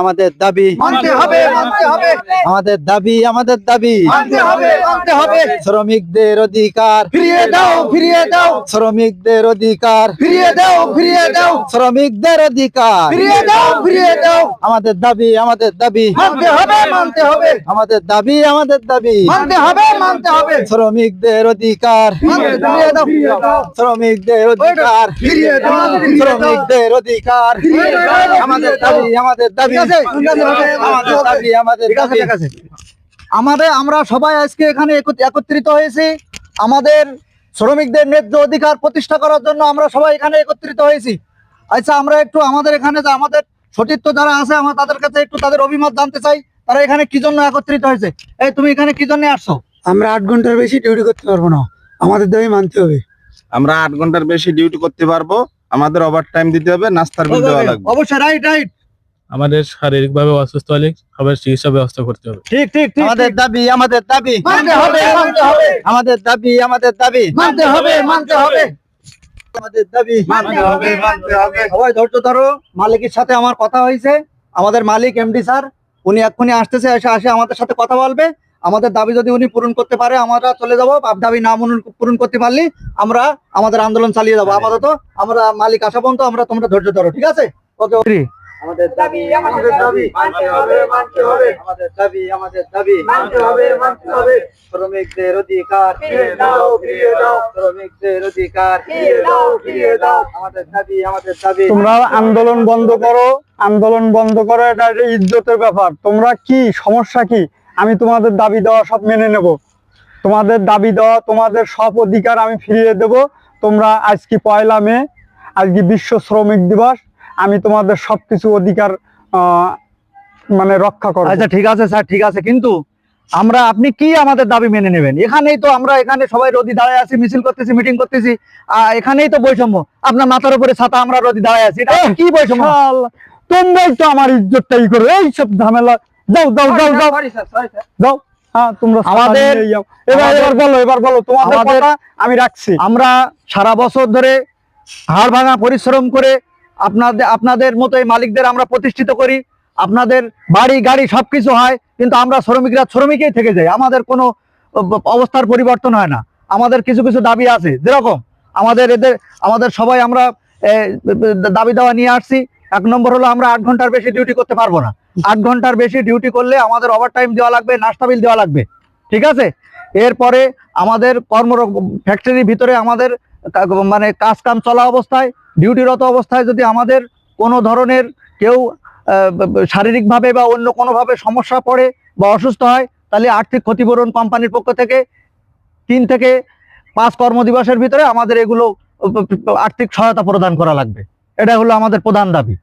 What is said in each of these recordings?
আমাদের দাবি মানতে হবে, মানতে হবে, আমাদের দাবি মানতে হবে, মানতে হবে। শ্রমিকদের অধিকার ফিরিয়ে দাও, ফিরিয়ে দাও, শ্রমিকদের অধিকার ফিরিয়ে দাও, ফিরিয়ে দাও, শ্রমিকদের অধিকার ফিরিয়ে দাও, ফিরিয়ে দাও। আমাদের দাবি মানতে হবে, মানতে হবে, আমাদের দাবি মানতে হবে, মানতে হবে। শ্রমিকদের অধিকার ফিরিয়ে দাও, ফিরিয়ে দাও, শ্রমিকদের অধিকার ফিরিয়ে দাও, শ্রমিকদের অধিকার আমাদের দাবি আমাদের দাবি আমরা সবাই আজকে এখানে একত্রিত হয়েছি আমাদের শ্রমিকদের ন্যায্য অধিকার প্রতিষ্ঠা করার জন্য। আমরা সবাই এখানে একত্রিত হয়েছি। আচ্ছা, আমরা একটু আমাদের এখানে আমাদের সতীর্থ যারা আছে আমরা তাদের কাছে একটু তাদের অভিমত জানতে চাই, তারা এখানে কি জন্য একত্রিত হয়েছে। এই তুমি এখানে কি জন্য আসছো? আমরা 8 ঘন্টার বেশি ডিউটি করতে পারবো না, আমাদের দাবি মানতে হবে। আমরা 8 ঘন্টার বেশি ডিউটি করতে পারবো, আমাদের ওভার টাইম দিতে হবে, নাস্তার বিল দেওয়া লাগবে। অবশ্যই, রাইট রাইট, আমাদের শারীরিকভাবে অসুস্থ হলে সবার চিকিৎসা ব্যবস্থা করতে হবে। ঠিক ঠিক ঠিক। আমাদের দাবি মানতে হবে, মানতে হবে, আমাদের দাবি মানতে হবে, মানতে হবে, আমাদের দাবি মানতে হবে, মানতে হবে। সবাই ধৈর্য ধরো। মালিকের সাথে আমার কথা হয়েছে, আমাদের মালিক এমডি স্যার, উনি এক্ষুনি আসতেছে, এসে আমাদের সাথে কথা বলবে। আমাদের দাবি যদি উনি পূরণ করতে পারে আমরা চলে যাবো, দাবি না পূরণ করতে পারলে আমরা আমাদের আন্দোলন চালিয়ে যাবো। আপাতত আমরা মালিক আসা পর্যন্ত তোমরা ধৈর্য ধরো, ঠিক আছে? ওকে। আমাদের দাবি মানতে হবে, মানতে হবে, আমাদের দাবি মানতে হবে, মানতে হবে। শ্রমিকদের অধিকার ফিরিয়ে দাও, ফিরিয়ে দাও, শ্রমিকদের অধিকার ফিরিয়ে দাও, ফিরিয়ে দাও। আমাদের দাবি তোমরা আন্দোলন বন্ধ করো, আন্দোলন বন্ধ করো, এটা একটা ইজ্জতের ব্যাপার। তোমরা কি সমস্যা কি? আমি তোমাদের দাবি দেওয়া সব মেনে নেব, তোমাদের দাবি দেওয়া তোমাদের সব অধিকার আমি ফিরিয়ে দেব। তোমরা আজকে 1 মে, আজকে বিশ্ব শ্রমিক দিবস, আমি তোমাদের সবকিছু অধিকার মানে রক্ষা করব। আচ্ছা ঠিক আছে স্যার, ঠিক আছে, কিন্তু আপনি কি আমাদের দাবি মেনে নেবেন? এখানেই তো আমরা এখানে সবাই রোদি দাঁড়ায় আছি, মিছিল করতেছি, মিটিং করতেছি, এখানেই তো বৈষম্য। আপনার মাথার উপরে ছাতা, আমরা রোদি দাঁড়ায় আছি, এটা কি বৈষম্য? তোমরাই তো আমার ইজ্জতটা ই করো, এই সব ঝামেলা। যাও যাও যাও যাও যাও। হ্যাঁ, তোমরা এবার বলো তোমাদের কথা, আমি রাখছি। আমরা সারা বছর ধরে হাড় ভাঙা পরিশ্রম করে আপনাদের মতো এই মালিকদের আমরা প্রতিষ্ঠিত করি। আপনাদের বাড়ি গাড়ি সবকিছু হয়, কিন্তু আমরা শ্রমিকই থেকে যাই। আমাদের কোনো অবস্থার পরিবর্তন হয় না। আমাদের কিছু কিছু দাবি আছে, যেরকম আমাদের সবাই আমরা দাবি দেওয়া নিয়ে আসছি। 1 নম্বর হলো আমরা 8 ঘন্টার বেশি ডিউটি করতে পারবো না। 8 ঘন্টার বেশি ডিউটি করলে আমাদের ওভার টাইম দেওয়া লাগবে, নাস্তা বিল দেওয়া লাগবে, ঠিক আছে? এরপরে আমাদের ফ্যাক্টরির ভিতরে আমাদের মানে কাজ কাম চলা অবস্থায়, ডিউটিরত অবস্থায় যদি আমাদের কোনো ধরনের কেউ শারীরিকভাবে বা অন্য কোনোভাবে সমস্যা পড়ে বা অসুস্থ হয়, তাহলে আর্থিক ক্ষতিপূরণ কোম্পানির পক্ষ থেকে 3 থেকে 5 কর্মদিবসের ভিতরে আমাদের এগুলো আর্থিক সহায়তা প্রদান করা লাগবে। এটা হলো আমাদের প্রধান দাবি।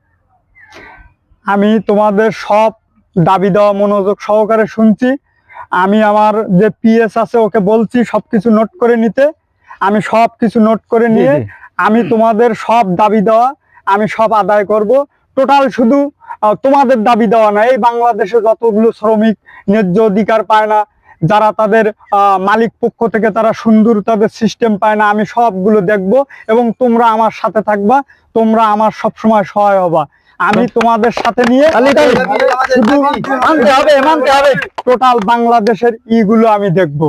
আমি তোমাদের সব দাবি দেওয়া মনোযোগ সহকারে শুনছি। আমি আমার যে পিএস আছে ওকে বলছি সবকিছু নোট করে নিতে। আমি সবকিছু নোট করে নিয়ে আমি তোমাদের সব দাবি দেওয়া আমি সব আদায় করব। টোটাল শুধু তোমাদের দাবি দেওয়া না, এই বাংলাদেশে যতগুলো শ্রমিক ন্যায্য অধিকার পায় না, যারা তাদের মালিক পক্ষ থেকে তারা সুন্দর তাদের সিস্টেম পায় না, আমি সবগুলো দেখব এবং তোমরা আমার সাথে থাকবা, তোমরা আমার সব সময় সহায় হবা। আমি তোমাদের সাথে নিয়ে শুধু মানতে হবে টোটাল বাংলাদেশের ইগুলো আমি দেখব।